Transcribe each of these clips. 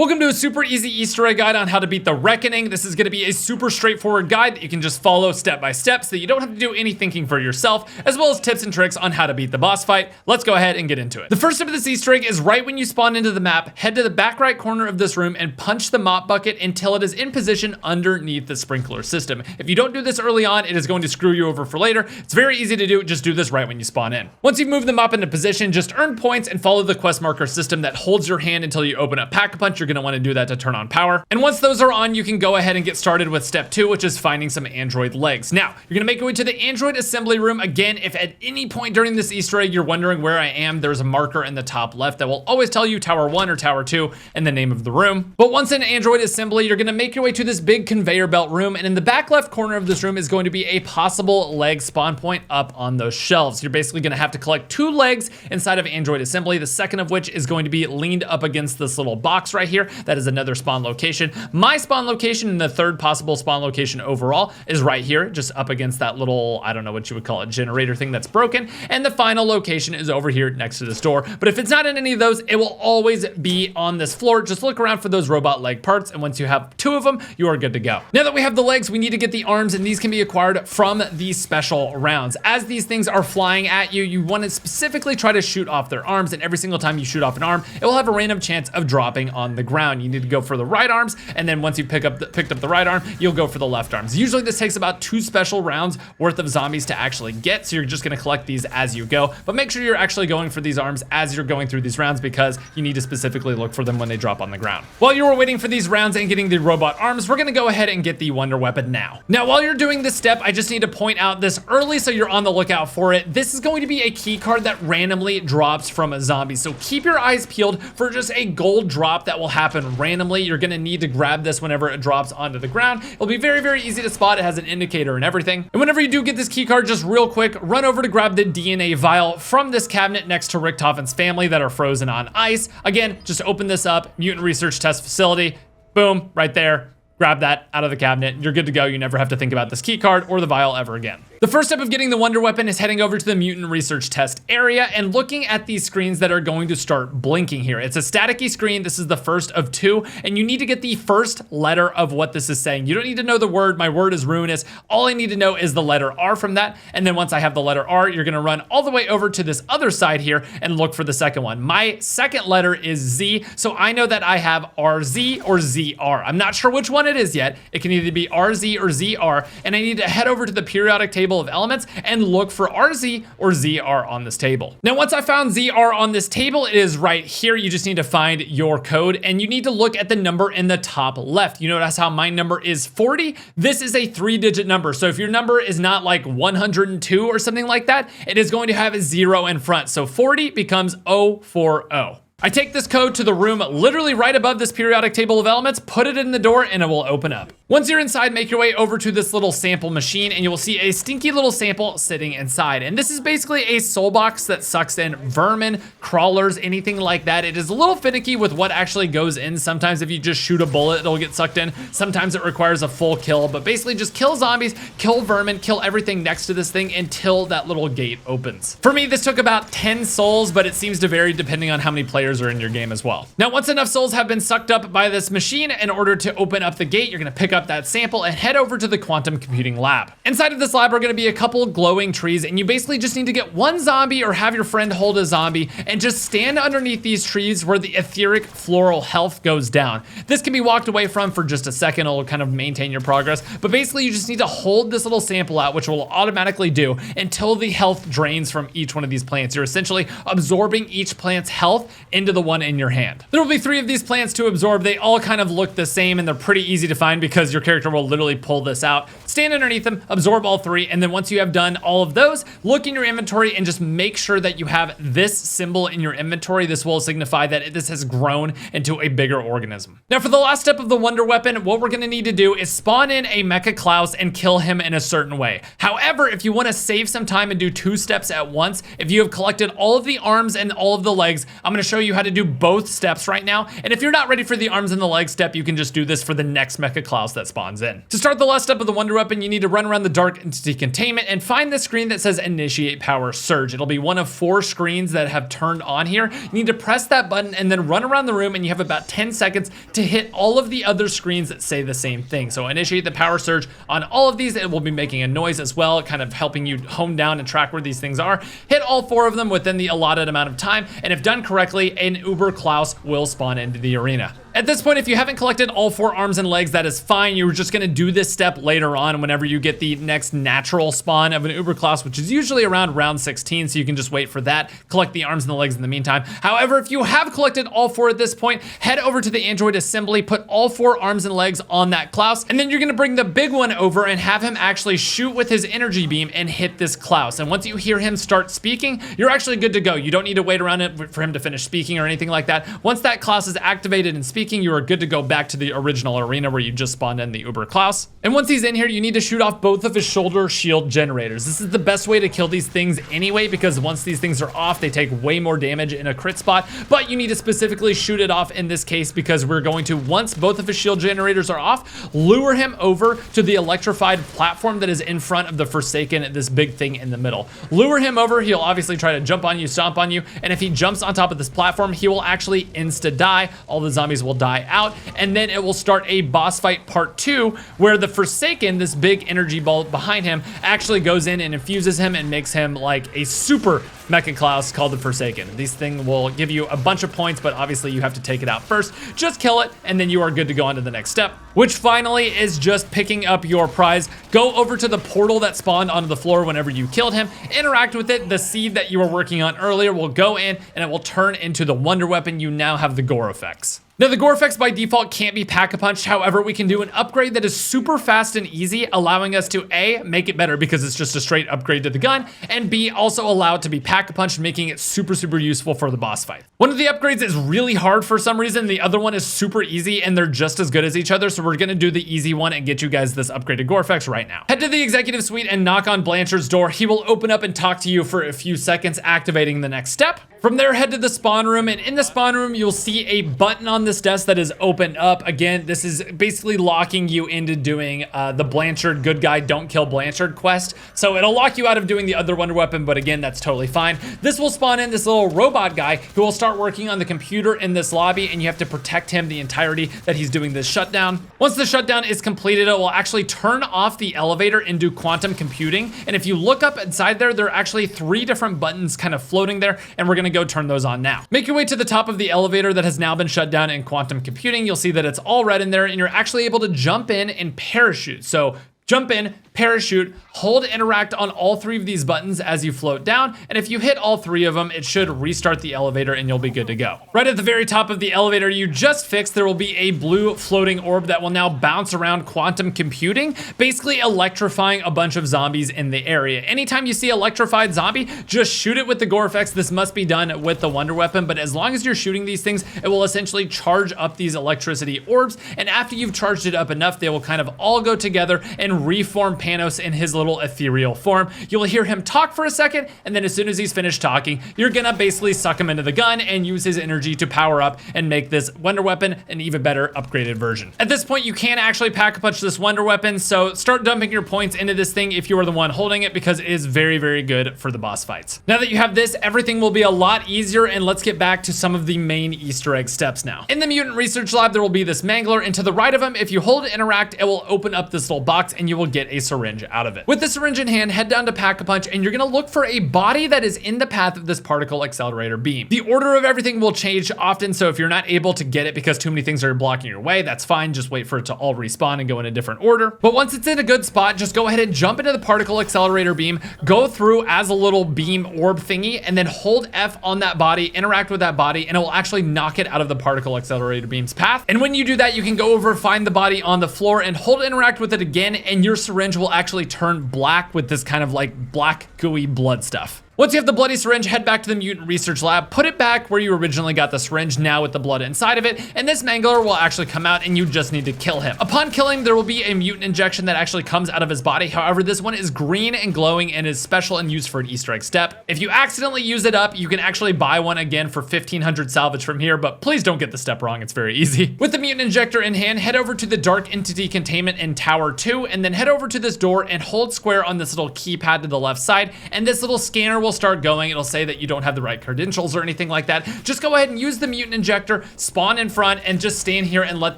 Welcome to a super easy Easter egg guide on how to beat the Reckoning. This is going to be a super straightforward guide that you can just follow step by step so that you don't have to do any thinking for yourself, as well as tips and tricks on how to beat the boss fight. Let's go ahead and get into it. The first step of this Easter egg is right when you spawn into the map, head to the back right corner of this room and punch the mop bucket until it is in position underneath the sprinkler system. If you don't do this early on, it is going to screw you over for later. It's very easy to do, just do this right when you spawn in. Once you've moved the mop into position, just earn points and follow the quest marker system that holds your hand until you open up Pack-a-Punch. You're going to want to do that to turn on power. And once those are on, you can go ahead and get started with step 2, which is finding some android legs. Now, you're gonna make your way to the android assembly room. Again, if at any point during this Easter egg you're wondering where I am, there's a marker in the top left that will always tell you Tower 1 or Tower 2 and the name of the room. But once in android assembly, you're gonna make your way to this big conveyor belt room, and in the back left corner of this room is going to be a possible leg spawn point up on those shelves. You're basically gonna have to collect 2 legs inside of android assembly, the second of which is going to be leaned up against this little box right here. That is another spawn location. My spawn location and the third possible spawn location overall is right here, just up against that little, I don't know what you would call it, generator thing that's broken. And the final location is over here next to this door. But if it's not in any of those, it will always be on this floor. Just look around for those robot leg parts, and once you have 2 of them, you are good to go. Now that we have the legs, we need to get the arms, and these can be acquired from these special rounds. As these things are flying at you, you want to specifically try to shoot off their arms, and every single time you shoot off an arm, it will have a random chance of dropping on the ground. You need to go for the right arms, and then once you picked up the right arm, you'll go for the left arms. Usually this takes about 2 special rounds worth of zombies to actually get, so you're just gonna collect these as you go, but make sure you're actually going for these arms as you're going through these rounds, because you need to specifically look for them when they drop on the ground. While you were waiting for these rounds and getting the robot arms, we're gonna go ahead and get the wonder weapon now. Now, while you're doing this step, I just need to point out this early so you're on the lookout for it. This is going to be a key card that randomly drops from a zombie, so keep your eyes peeled for just a gold drop that will happen randomly. You're gonna need to grab this whenever it drops onto the ground. It'll be very, very easy to spot. It has an indicator and everything. And whenever you do get this key card, just real quick, run over to grab the DNA vial from this cabinet next to Richtofen's family that are frozen on ice. Again, just open this up, mutant research test facility, boom, right there. Grab that out of the cabinet. You're good to go. You never have to think about this key card or the vial ever again. The first step of getting the wonder weapon is heading over to the mutant research test area and looking at these screens that are going to start blinking here. It's a staticky screen. This is the first of 2, and you need to get the first letter of what this is saying. You don't need to know the word. My word is ruinous. All I need to know is the letter R from that, and then once I have the letter R, you're gonna run all the way over to this other side here and look for the second one. My second letter is Z, so I know that I have RZ or ZR. I'm not sure which one it is yet. It can either be RZ or ZR, and I need to head over to the periodic table of elements and look for RZ or ZR on this table. Now, once I found ZR on this table, it is right here. You just need to find your code, and you need to look at the number in the top left. You notice how my number is 40? This is a 3-digit number. So if your number is not like 102 or something like that, it is going to have a 0 in front. So 40 becomes 040. I take this code to the room literally right above this periodic table of elements, put it in the door, and it will open up. Once you're inside, make your way over to this little sample machine, and you will see a stinky little sample sitting inside. And this is basically a soul box that sucks in vermin, crawlers, anything like that. It is a little finicky with what actually goes in. Sometimes if you just shoot a bullet, it'll get sucked in. Sometimes it requires a full kill, but basically just kill zombies, kill vermin, kill everything next to this thing until that little gate opens. For me, this took about 10 souls, but it seems to vary depending on how many players are in your game as well. Now, once enough souls have been sucked up by this machine, in order to open up the gate, you're gonna pick up that sample and head over to the quantum computing lab. Inside of this lab are gonna be a couple glowing trees, and you basically just need to get one zombie or have your friend hold a zombie and just stand underneath these trees where the etheric floral health goes down. This can be walked away from for just a second. It'll kind of maintain your progress, but basically you just need to hold this little sample out, which will automatically do until the health drains from each one of these plants. You're essentially absorbing each plant's health into the one in your hand. There will be 3 of these plants to absorb. They all kind of look the same, and they're pretty easy to find because your character will literally pull this out, stand underneath them, absorb all 3, and then once you have done all of those, look in your inventory and just make sure that you have this symbol in your inventory. This will signify that this has grown into a bigger organism. Now, for the last step of the wonder weapon, what we're gonna need to do is spawn in a Mecha Klaus and kill him in a certain way. However, if you wanna save some time and do 2 steps at once, if you have collected all of the arms and all of the legs, I'm gonna show you how to do both steps right now. And if you're not ready for the arms and the legs step, you can just do this for the next Mecha Klaus that spawns in. To start the last step of the wonder weapon, weapon, you need to run around the dark entity containment and find the screen that says initiate power surge. It'll be one of 4 screens that have turned on here. You need to press that button and then run around the room, and you have about 10 seconds to hit all of the other screens that say the same thing. So initiate the power surge on all of these. It will be making a noise as well, kind of helping you hone down and track where these things are. Hit all 4 of them within the allotted amount of time, and if done correctly, an Uber Klaus will spawn into the arena. At this point, if you haven't collected all 4 arms and legs, that is fine. You're just gonna do this step later on whenever you get the next natural spawn of an Uber Klaus, which is usually around round 16, so you can just wait for that, collect the arms and the legs in the meantime. However, if you have collected all 4 at this point, head over to the Android assembly, put all 4 arms and legs on that Klaus, and then you're gonna bring the big one over and have him actually shoot with his energy beam and hit this Klaus. And once you hear him start speaking, you're actually good to go. You don't need to wait around it for him to finish speaking or anything like that. Once that Klaus is activated and speaking, you are good to go back to the original arena where you just spawned in the Uber Klaus. And once he's in here, you need to shoot off both of his shoulder shield generators. This is the best way to kill these things anyway, because once these things are off, they take way more damage in a crit spot, but you need to specifically shoot it off in this case because we're going to, once both of his shield generators are off, lure him over to the electrified platform that is in front of the Forsaken, this big thing in the middle. Lure him over, he'll obviously try to jump on you, stomp on you, and if he jumps on top of this platform, he will actually insta-die. All the zombies will die out, and then it will start a boss fight part 2 where the Forsaken, this big energy ball behind him, actually goes in and infuses him and makes him like a super Mecha Klaus called the Forsaken. This thing will give you a bunch of points, but obviously you have to take it out first. Just kill it, and then you are good to go on to the next step, which finally is just picking up your prize. Go over to the portal that spawned onto the floor whenever you killed him, interact with it. The seed that you were working on earlier will go in, and it will turn into the wonder weapon. You now have the Gorgofex. Now, the Gorgofex by default can't be pack-a-punched. However, we can do an upgrade that is super fast and easy, allowing us to A, make it better because it's just a straight upgrade to the gun, and B, also allow it to be pack-a-punched, making it super, super useful for the boss fight. One of the upgrades is really hard for some reason. The other one is super easy, and they're just as good as each other, so we're gonna do the easy one and get you guys this upgraded Gorgofex right now. Head to the executive suite and knock on Blanchard's door. He will open up and talk to you for a few seconds, activating the next step. From there, head to the spawn room, and in the spawn room, you'll see a button on this desk that is opened up. Again, this is basically locking you into doing the Blanchard good guy, don't kill Blanchard quest. So it'll lock you out of doing the other wonder weapon, but again, that's totally fine. This will spawn in this little robot guy who will start working on the computer in this lobby, and you have to protect him the entirety that he's doing this shutdown. Once the shutdown is completed, it will actually turn off the elevator and do quantum computing. And if you look up inside there, there are actually 3 different buttons kind of floating there, and we're gonna go turn those on now. Make your way to the top of the elevator that has now been shut down in quantum computing. You'll see that it's all red in there, and you're actually able to jump in and parachute. So jump in, parachute, hold interact on all 3 of these buttons as you float down, and if you hit all 3 of them, it should restart the elevator and you'll be good to go. Right at the very top of the elevator you just fixed, there will be a blue floating orb that will now bounce around quantum computing, basically electrifying a bunch of zombies in the area. Anytime you see electrified zombie, just shoot it with the Gorgofex. This must be done with the wonder weapon, but as long as you're shooting these things, it will essentially charge up these electricity orbs, and after you've charged it up enough, they will kind of all go together and reform Panos in his little ethereal form. You'll hear him talk for a second, and then as soon as he's finished talking, you're gonna basically suck him into the gun and use his energy to power up and make this wonder weapon an even better upgraded version. At this point, you can actually pack-a-punch this wonder weapon, so start dumping your points into this thing if you are the one holding it, because it is very, very good for the boss fights. Now that you have this, everything will be a lot easier, and let's get back to some of the main Easter egg steps now. In the mutant research lab, there will be this mangler, and to the right of him, if you hold interact, it will open up this little box and you will get a syringe out of it. With the syringe in hand, head down to Pack-a-Punch, and you're gonna look for a body that is in the path of this particle accelerator beam. The order of everything will change often, so if you're not able to get it because too many things are blocking your way, that's fine. Just wait for it to all respawn and go in a different order. But once it's in a good spot, just go ahead and jump into the particle accelerator beam, go through as a little beam orb thingy, and then hold F on that body, interact with that body, and it will actually knock it out of the particle accelerator beam's path. And when you do that, you can go over, find the body on the floor, and hold interact with it again, and your syringe will actually turn black with this kind of like black gooey blood stuff. Once you have the bloody syringe, head back to the mutant research lab, put it back where you originally got the syringe, now with the blood inside of it, and this mangler will actually come out and you just need to kill him. Upon killing, there will be a mutant injection that actually comes out of his body. However, this one is green and glowing and is special and used for an Easter egg step. If you accidentally use it up, you can actually buy one again for 1,500 salvage from here, but please don't get the step wrong, it's very easy. With the mutant injector in hand, head over to the dark entity containment in Tower 2, and then head over to this door and hold square on this little keypad to the left side, and this little scanner will start going. It'll say that you don't have the right credentials or anything like that. Just go ahead and use the mutant injector, spawn in front, and just stand here and let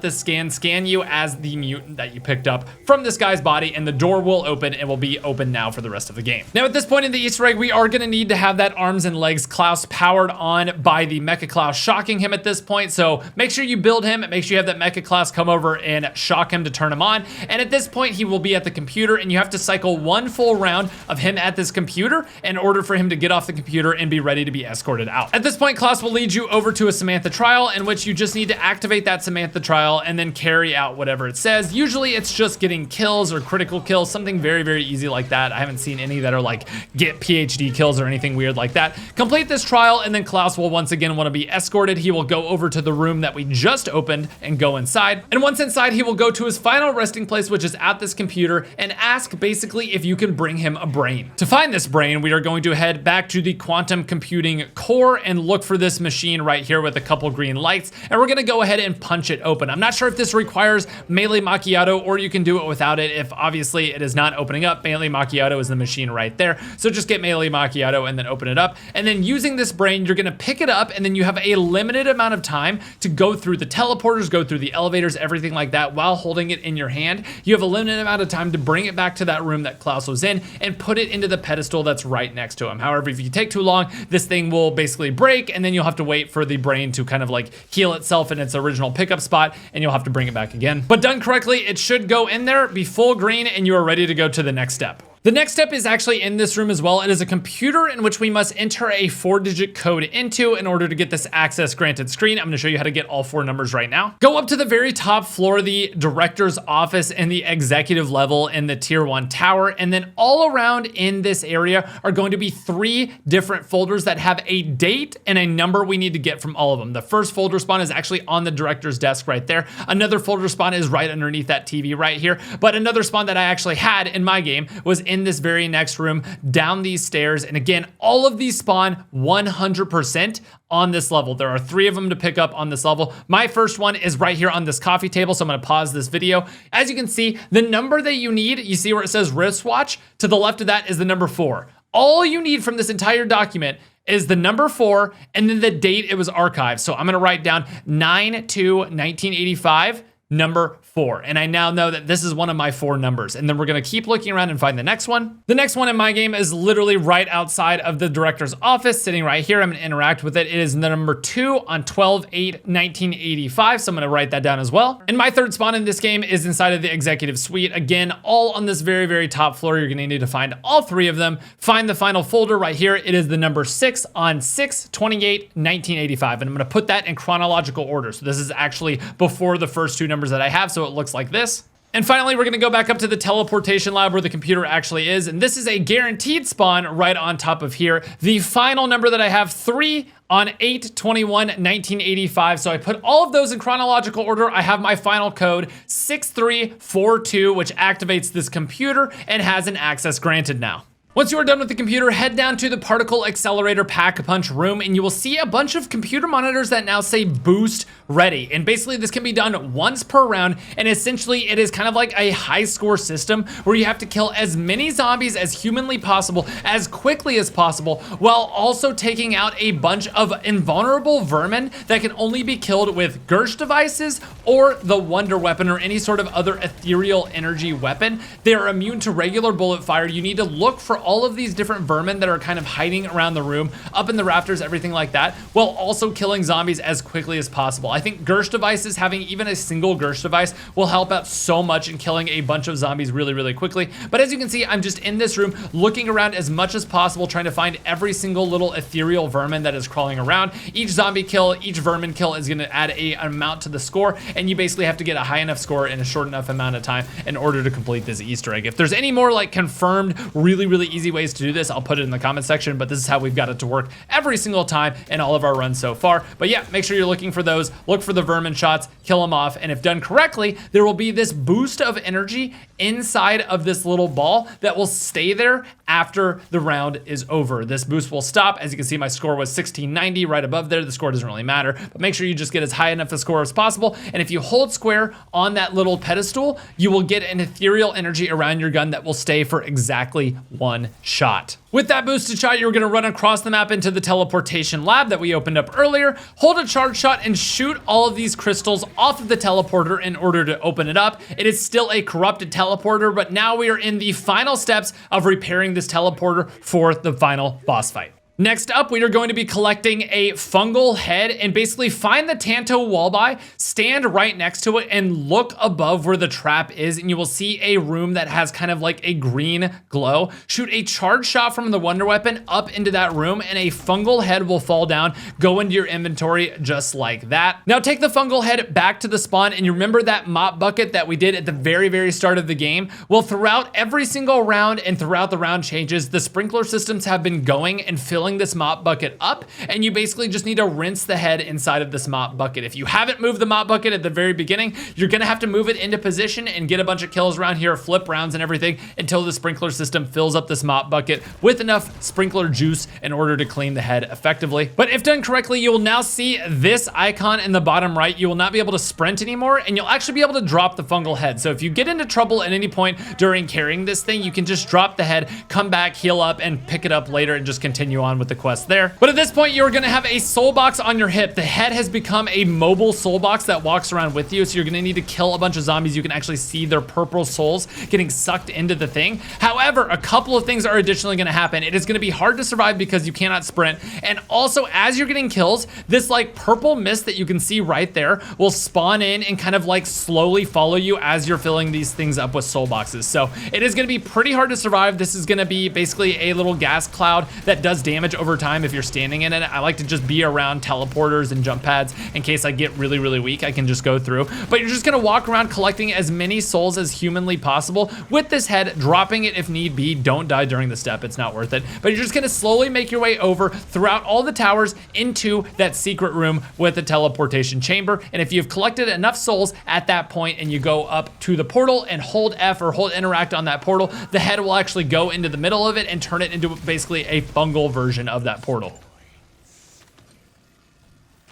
this scan you as the mutant that you picked up from this guy's body, and the door will open and will be open now for the rest of the game. Now at this point in the Easter egg, we are gonna need to have that arms and legs Klaus powered on by the Mecha Klaus shocking him at this point, so make sure you build him, make sure you have that Mecha Klaus come over and shock him to turn him on, and at this point he will be at the computer, and you have to cycle one full round of him at this computer in order for him to get off the computer and be ready to be escorted out. At this point, Klaus will lead you over to a Samantha trial in which you just need to activate that Samantha trial and then carry out whatever it says. Usually it's just getting kills or critical kills, something very, very easy like that. I haven't seen any that are like get PhD kills or anything weird like that. Complete this trial and then Klaus will once again want to be escorted. He will go over to the room that we just opened and go inside. And once inside, he will go to his final resting place, which is at this computer, and ask basically if you can bring him a brain. To find this brain, we are going to head back to the quantum computing core and look for this machine right here with a couple green lights, and we're gonna go ahead and punch it open. I'm not sure if this requires melee macchiato or you can do it without it. If obviously it is not opening up, melee macchiato is the machine right there. So just get melee macchiato and then open it up. And then using this brain, you're gonna pick it up and then you have a limited amount of time to go through the teleporters, go through the elevators, everything like that while holding it in your hand. You have a limited amount of time to bring it back to that room that Klaus was in and put it into the pedestal that's right next to him. However, if you take too long, this thing will basically break and then you'll have to wait for the brain to kind of like heal itself in its original pickup spot and you'll have to bring it back again. But done correctly, it should go in there, be full green, and you are ready to go to the next step. The next step is actually in this room as well. It is a computer in which we must enter a 4-digit code into in order to get this access granted screen. I'm gonna show you how to get all 4 numbers right now. Go up to the very top floor, the director's office and the executive level in the tier 1 tower. And then all around in this area are going to be 3 different folders that have a date and a number we need to get from all of them. The first folder spawn is actually on the director's desk right there. Another folder spawn is right underneath that TV right here. But another spawn that I actually had in my game was in this very next room down these stairs. And again, all of these spawn 100% on this level. There are 3 of them to pick up on this level. My first one is right here on this coffee table, so I'm gonna pause this video. As you can see, the number that you need, you see where it says wristwatch? To the left of that is the number 4. All you need from this entire document is the number 4 and then the date it was archived. So I'm gonna write down 9/2/1985, number 4. And I now know that this is one of my 4 numbers. And then we're gonna keep looking around and find the next one. The next one in my game is literally right outside of the director's office, sitting right here. I'm gonna interact with it. It is the number 2 on 12/8/1985. So I'm gonna write that down as well. And my third spawn in this game is inside of the executive suite. Again, all on this very, very top floor. You're gonna need to find all 3 of them. Find the final folder right here. It is the number 6 on 6/28/1985. And I'm gonna put that in chronological order. So this is actually before the first 2 numbers that I have. So it looks like this. And finally, we're gonna go back up to the teleportation lab where the computer actually is. And this is a guaranteed spawn right on top of here. The final number that I have, 3 on 8/21/1985. So I put all of those in chronological order. I have my final code, 6342, which activates this computer and has an access granted now. Once you are done with the computer, head down to the particle accelerator pack-a-punch room and you will see a bunch of computer monitors that now say boost ready. And basically this can be done once per round, and essentially it is kind of like a high score system where you have to kill as many zombies as humanly possible, as quickly as possible, while also taking out a bunch of invulnerable vermin that can only be killed with Gersh devices or the Wonder Weapon or any sort of other ethereal energy weapon. They are immune to regular bullet fire. You need to look for all of these different vermin that are kind of hiding around the room, up in the rafters, everything like that, while also killing zombies as quickly as possible. I think Gersh devices, having even a single Gersh device, will help out so much in killing a bunch of zombies really, really quickly. But as you can see, I'm just in this room looking around as much as possible, trying to find every single little ethereal vermin that is crawling around. Each zombie kill, each vermin kill is gonna add an amount to the score, and you basically have to get a high enough score in a short enough amount of time in order to complete this Easter egg. If there's any more like confirmed, really, really easy ways to do this, I'll put it in the comment section, but this is how we've got it to work every single time in all of our runs so far. But yeah, make sure you're looking for those. Look for the vermin shots, kill them off, and if done correctly, there will be this boost of energy inside of this little ball that will stay there after the round is over. This boost will stop. As you can see, my score was 1690 right above there. The score doesn't really matter, but make sure you just get as high enough a score as possible. And if you hold square on that little pedestal, you will get an ethereal energy around your gun that will stay for exactly one shot. With that boosted shot, you're gonna run across the map into the teleportation lab that we opened up earlier, hold a charge shot and shoot all of these crystals off of the teleporter in order to open it up. It is still a corrupted teleporter, but now we are in the final steps of repairing this teleporter for the final boss fight. Next up, we are going to be collecting a fungal head and basically find the Tanto Wallby, stand right next to it and look above where the trap is, and you will see a room that has kind of like a green glow. Shoot a charge shot from the wonder weapon up into that room and a fungal head will fall down, go into your inventory just like that. Now take the fungal head back to the spawn, and you remember that mop bucket that we did at the very start of the game? Well, throughout every single round and throughout the round changes, the sprinkler systems have been going and filling this mop bucket up, and you basically just need to rinse the head inside of this mop bucket. If you haven't moved the mop bucket at the very beginning, you're gonna have to move it into position and get a bunch of kills around here, flip rounds and everything until the sprinkler system fills up this mop bucket with enough sprinkler juice in order to clean the head effectively. But if done correctly, you will now see this icon in the bottom right. You will not be able to sprint anymore, and you'll actually be able to drop the fungal head. So if you get into trouble at any point during carrying this thing, you can just drop the head, come back, heal up, and pick it up later and just continue on with the quest there. But at this point, you're gonna have a soul box on your hip. The head has become a mobile soul box that walks around with you, so you're gonna need to kill a bunch of zombies. You can actually see their purple souls getting sucked into the thing. However, a couple of things are additionally gonna happen. It is gonna be hard to survive because you cannot sprint, and also as you're getting kills, this like purple mist that you can see right there will spawn in and kind of like slowly follow you as you're filling these things up with soul boxes. So it is gonna be pretty hard to survive. This is gonna be basically a little gas cloud that does damage over time if you're standing in it. I like to just be around teleporters and jump pads in case I get really weak. I can just go through, but you're just gonna walk around collecting as many souls as humanly possible with this head, dropping it if need be. Don't die during the step, it's not worth it. But you're just gonna slowly make your way over throughout all the towers into that secret room with the teleportation chamber. And if you've collected enough souls at that point and you go up to the portal and hold F or hold interact on that portal, the head will actually go into the middle of it and turn it into basically a fungal version of that portal.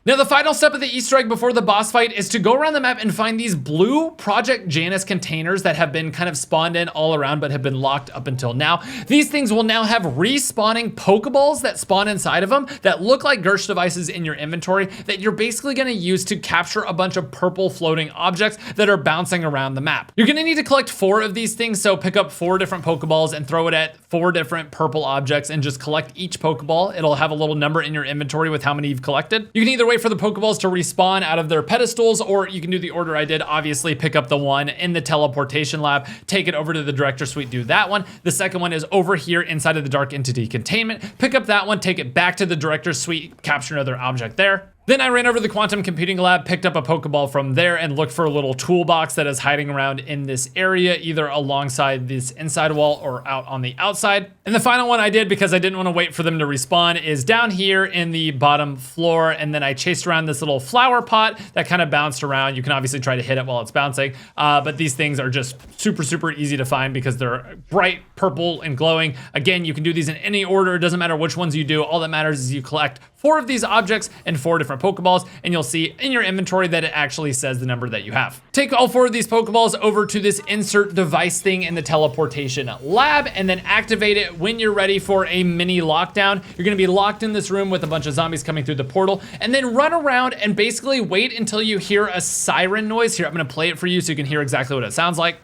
Now, the final step of the Easter egg before the boss fight is to go around the map and find these blue Project Janus containers that have been kind of spawned in all around but have been locked up until now. These things will now have respawning Pokeballs that spawn inside of them that look like Gersh devices in your inventory that you're basically gonna use to capture a bunch of purple floating objects that are bouncing around the map. You're gonna need to collect 4 of these things, so pick up 4 different Pokeballs and throw it at 4 different purple objects and just collect each Pokeball. It'll have a little number in your inventory with how many you've collected. You can either wait for the Pokeballs to respawn out of their pedestals, or you can do the order I did. Obviously, pick up the one in the teleportation lab, take it over to the director suite, do that one. The second one is over here inside of the dark entity containment. Pick up that one, take it back to the director suite, capture another object there. Then I ran over to the quantum computing lab, picked up a Pokeball from there, and looked for a little toolbox that is hiding around in this area, either alongside this inside wall or out on the outside. And the final one I did, because I didn't want to wait for them to respawn, is down here in the bottom floor. And then I chased around this little flower pot that kind of bounced around. You can obviously try to hit it while it's bouncing, but these things are just super easy to find because they're bright purple and glowing. Again, you can do these in any order. It doesn't matter which ones you do. All that matters is you collect 4 of these objects and 4 different Pokeballs, and you'll see in your inventory that it actually says the number that you have. Take all 4 of these Pokeballs over to this insert device thing in the teleportation lab, and then activate it when you're ready for a mini lockdown. You're gonna be locked in this room with a bunch of zombies coming through the portal, and then run around and basically wait until you hear a siren noise. Here, I'm gonna play it for you so you can hear exactly what it sounds like.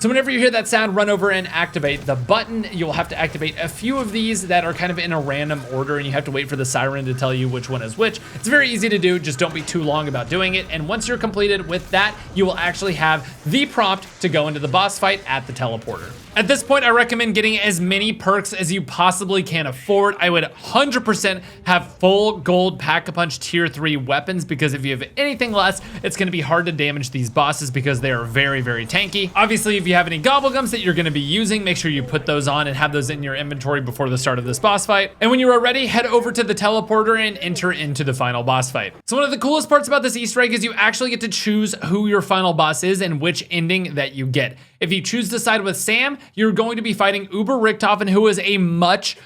So whenever you hear that sound, run over and activate the button. You'll have to activate a few of these that are kind of in a random order, and you have to wait for the siren to tell you which one is which. It's very easy to do, just don't be too long about doing it. And once you're completed with that, you will actually have the prompt to go into the boss fight at the teleporter. At this point, I recommend getting as many perks as you possibly can afford. I would 100% have full gold Pack-a-Punch tier 3 weapons, because if you have anything less, it's gonna be hard to damage these bosses because they are very, very tanky. Obviously, if you have any gobblegums that you're gonna be using, make sure you put those on and have those in your inventory before the start of this boss fight. And when you are ready, head over to the teleporter and enter into the final boss fight. So one of the coolest parts about this Easter egg is you actually get to choose who your final boss is and which ending that you get. If you choose to side with Sam, you're going to be fighting Uber Richtofen, who is a much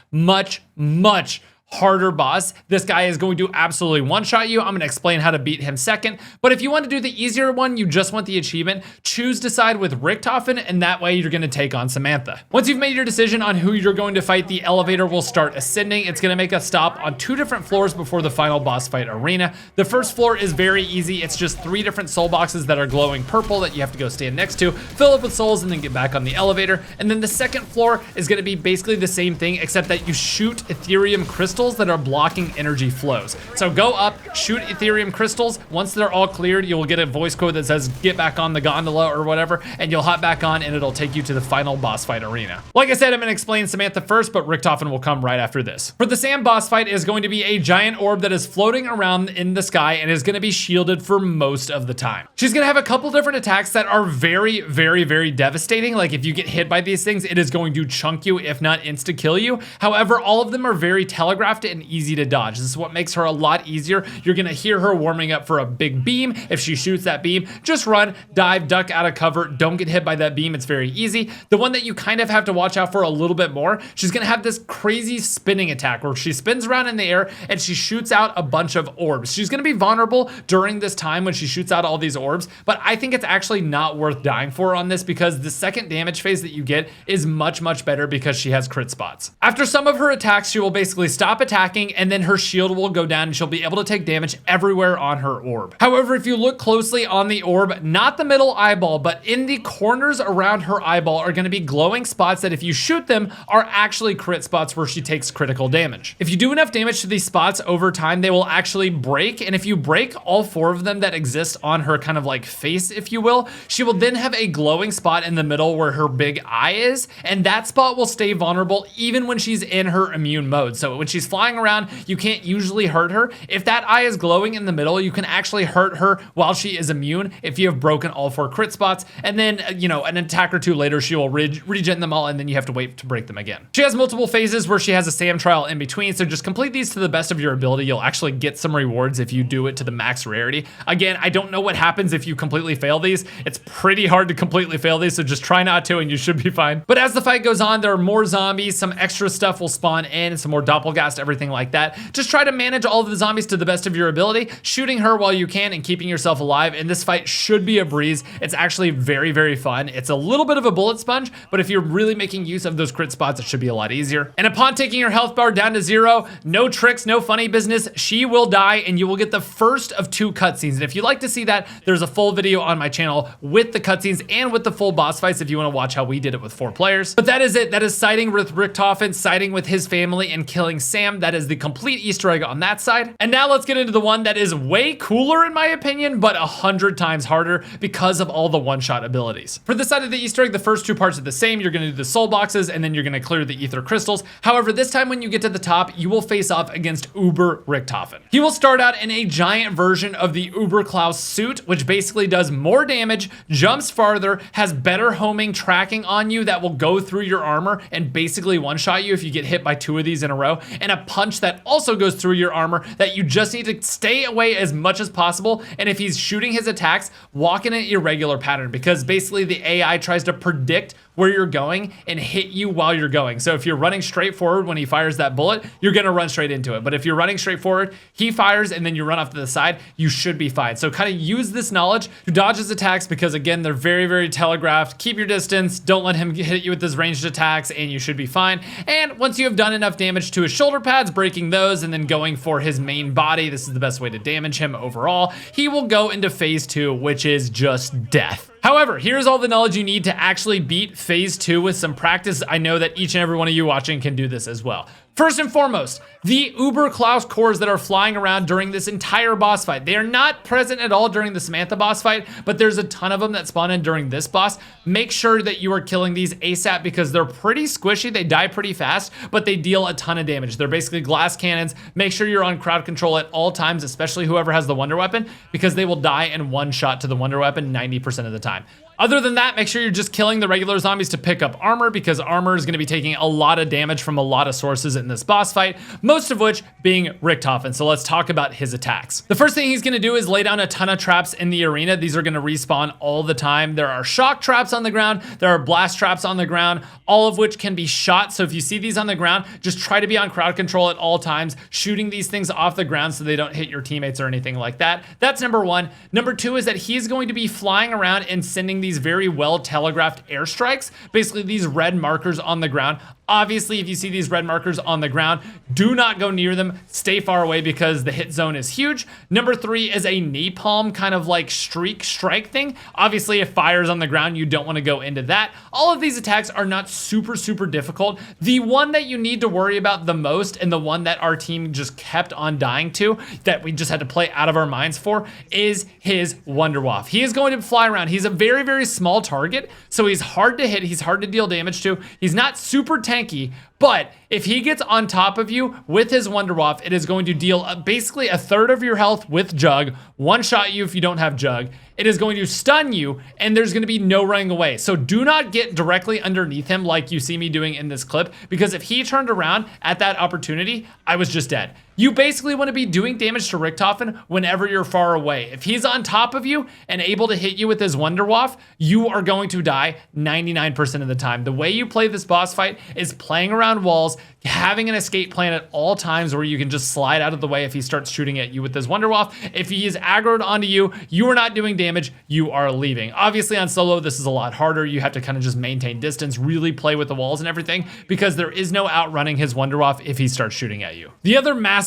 harder boss. This guy is going to absolutely one-shot you. I'm going to explain how to beat him second. But if you want to do the easier one, you just want the achievement, choose to side with Richtofen, and that way you're going to take on Samantha. Once you've made your decision on who you're going to fight, the elevator will start ascending. It's going to make a stop on 2 different floors before the final boss fight arena. The first floor is very easy. It's just 3 different soul boxes that are glowing purple that you have to go stand next to, fill up with souls, and then get back on the elevator. And then the second floor is going to be basically the same thing, except that you shoot Ethereum crystals that are blocking energy flows. So go up, shoot Ethereum crystals. Once they're all cleared, you will get a voice code that says get back on the gondola or whatever, and you'll hop back on and it'll take you to the final boss fight arena. Like I said, I'm gonna explain Samantha first, but Richtofen will come right after this. For the Sam boss fight is going to be a giant orb that is floating around in the sky and is gonna be shielded for most of the time. She's gonna have a couple different attacks that are very devastating. Like if you get hit by these things, it is going to chunk you, if not insta kill you. However, all of them are very telegraphed and easy to dodge. This is what makes her a lot easier. You're gonna hear her warming up for a big beam. If she shoots that beam, just run, dive, duck out of cover. Don't get hit by that beam. It's very easy. The one that you kind of have to watch out for a little bit more, she's gonna have this crazy spinning attack where she spins around in the air and she shoots out a bunch of orbs. She's gonna be vulnerable during this time when she shoots out all these orbs, but I think it's actually not worth dying for on this because the second damage phase that you get is much better because she has crit spots. After some of her attacks, she will basically stop attacking and then her shield will go down and she'll be able to take damage everywhere on her orb. However, if you look closely on the orb, not the middle eyeball, but in the corners around her eyeball are gonna be glowing spots that if you shoot them are actually crit spots where she takes critical damage. If you do enough damage to these spots over time, they will actually break, and if you break all 4 of them that exist on her kind of like face, if you will, she will then have a glowing spot in the middle where her big eye is, and that spot will stay vulnerable even when she's in her immune mode. So when she's flying around, you can't usually hurt her. If that eye is glowing in the middle, you can actually hurt her while she is immune if you have broken all 4 crit spots, and then, you know, an attack or 2 later, she will regen them all, and then you have to wait to break them again. She has multiple phases where she has a Sam trial in between, so just complete these to the best of your ability. You'll actually get some rewards if you do it to the max rarity. Again, I don't know what happens if you completely fail these. It's pretty hard to completely fail these, so just try not to and you should be fine. But as the fight goes on, there are more zombies, some extra stuff will spawn in, some more doppelgast, everything like that. Just try to manage all of the zombies to the best of your ability, shooting her while you can and keeping yourself alive, and this fight should be a breeze. It's actually very fun. It's a little bit of a bullet sponge, but if you're really making use of those crit spots, it should be a lot easier. And upon taking your health bar down to 0, no tricks, no funny business, she will die and you will get the first of 2 cutscenes. And if you'd like to see that, there's a full video on my channel with the cutscenes and with the full boss fights if you want to watch how we did it with 4 players. But that is it. That is siding with Richtofen, siding with his family, and killing Sam. That is the complete Easter egg on that side. And now let's get into the one that is way cooler in my opinion, but 100 times harder because of all the one-shot abilities. For this side of the Easter egg, the first 2 parts are the same. You're gonna do the soul boxes and then you're gonna clear the ether crystals. However, this time when you get to the top, you will face off against Uber Richtofen. He will start out in a giant version of the Uber Klaus suit, which basically does more damage, jumps farther, has better homing tracking on you that will go through your armor and basically one-shot you if you get hit by 2 of these in a row, and a punch that also goes through your armor that you just need to stay away as much as possible. And if he's shooting his attacks, walk in an irregular pattern because basically the AI tries to predict where you're going and hit you while you're going. So if you're running straight forward when he fires that bullet, you're gonna run straight into it. But if you're running straight forward, he fires and then you run off to the side, you should be fine. So kind of use this knowledge to dodge his attacks because again, they're very telegraphed. Keep your distance, don't let him hit you with his ranged attacks and you should be fine. And once you have done enough damage to his shoulder pads, breaking those and then going for his main body, this is the best way to damage him overall, he will go into phase 2, which is just death. However, here's all the knowledge you need to actually beat phase 2 with some practice. I know that each and every one of you watching can do this as well. First and foremost, the Uber Klaus cores that are flying around during this entire boss fight. They are not present at all during the Samantha boss fight, but there's a ton of them that spawn in during this boss. Make sure that you are killing these ASAP because they're pretty squishy. They die pretty fast, but they deal a ton of damage. They're basically glass cannons. Make sure you're on crowd control at all times, especially whoever has the wonder weapon, because they will die in one shot to the wonder weapon 90% of the time. Other than that, make sure you're just killing the regular zombies to pick up armor because armor is going to be taking a lot of damage from a lot of sources in this boss fight, most of which being Richtofen. So let's talk about his attacks. The first thing he's going to do is lay down a ton of traps in the arena. These are going to respawn all the time. There are shock traps on the ground. There are blast traps on the ground, all of which can be shot. So if you see these on the ground, just try to be on crowd control at all times, shooting these things off the ground so they don't hit your teammates or anything like that. That's number one. Number two is that he's going to be flying around and sending these very well telegraphed airstrikes, basically these red markers on the ground. Obviously, if you see these red markers on the ground, do not go near them. Stay far away because the hit zone is huge. Number three is a napalm kind of like streak strike thing. Obviously, if fire's on the ground, you don't want to go into that. All of these attacks are not super difficult. The one that you need to worry about the most, and the one that our team just kept on dying to, that we just had to play out of our minds for, is his Wonderwaff. He is going to fly around. He's a very small target, so he's hard to hit. He's hard to deal damage to. He's not super tanky, but if he gets on top of you with his Wonderwaff, it is going to deal basically a third of your health with Jug, one-shot you if you don't have Jug. It is going to stun you, and there's going to be no running away. So do not get directly underneath him like you see me doing in this clip, because if he turned around at that opportunity, I was just dead. You basically want to be doing damage to Richtofen whenever you're far away. If he's on top of you and able to hit you with his Wonderwaff, you are going to die 99% of the time. The way you play this boss fight is playing around walls, having an escape plan at all times where you can just slide out of the way if he starts shooting at you with his Wonderwaff. If he is aggroed onto you, you are not doing damage, you are leaving. Obviously on solo, this is a lot harder. You have to kind of just maintain distance, really play with the walls and everything, because there is no outrunning his Wonderwaff if he starts shooting at you. The other massive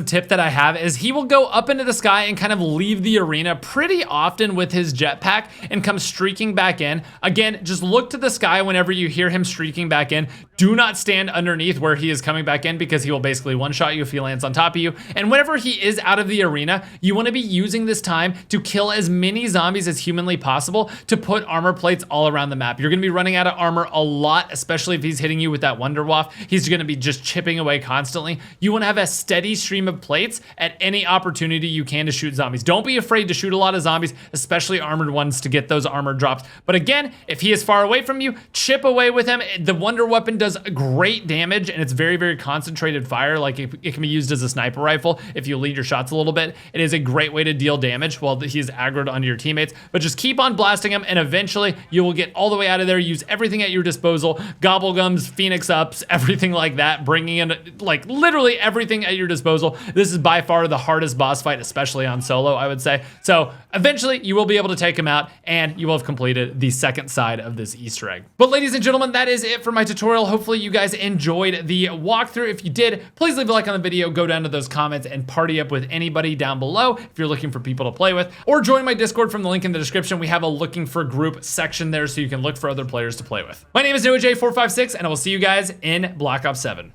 tip that I have is he will go up into the sky and kind of leave the arena pretty often with his jetpack and come streaking back in. Again, just look to the sky whenever you hear him streaking back in. Do not stand underneath where he is coming back in, because he will basically one-shot you if he lands on top of you. And whenever he is out of the arena, you want to be using this time to kill as many zombies as humanly possible to put armor plates all around the map. You're going to be running out of armor a lot, especially if he's hitting you with that Wonderwaff. He's going to be just chipping away constantly. You want to have a steady stream of plates at any opportunity you can to shoot zombies. Don't be afraid to shoot a lot of zombies, especially armored ones, to get those armor drops. But again, if he is far away from you, chip away with him. The Wonder Weapon does great damage, and it's very concentrated fire. Like it can be used as a sniper rifle if you lead your shots a little bit. It is a great way to deal damage while he's aggroed onto your teammates. But just keep on blasting him, and eventually you will get all the way out of there. Use everything at your disposal. Gobblegums, Phoenix Ups, everything like that. Bringing in like literally everything at your disposal. This is by far the hardest boss fight, especially on solo, I would say. So eventually you will be able to take him out, and you will have completed the second side of this Easter egg. But ladies and gentlemen, that is it for my tutorial. Hopefully you guys enjoyed the walkthrough. If you did, please leave a like on the video, go down to those comments and party up with anybody down below if you're looking for people to play with, or join my Discord from the link in the description. We have a looking for group section there so you can look for other players to play with. My name is NoahJ456, and I will see you guys in Black Ops 7.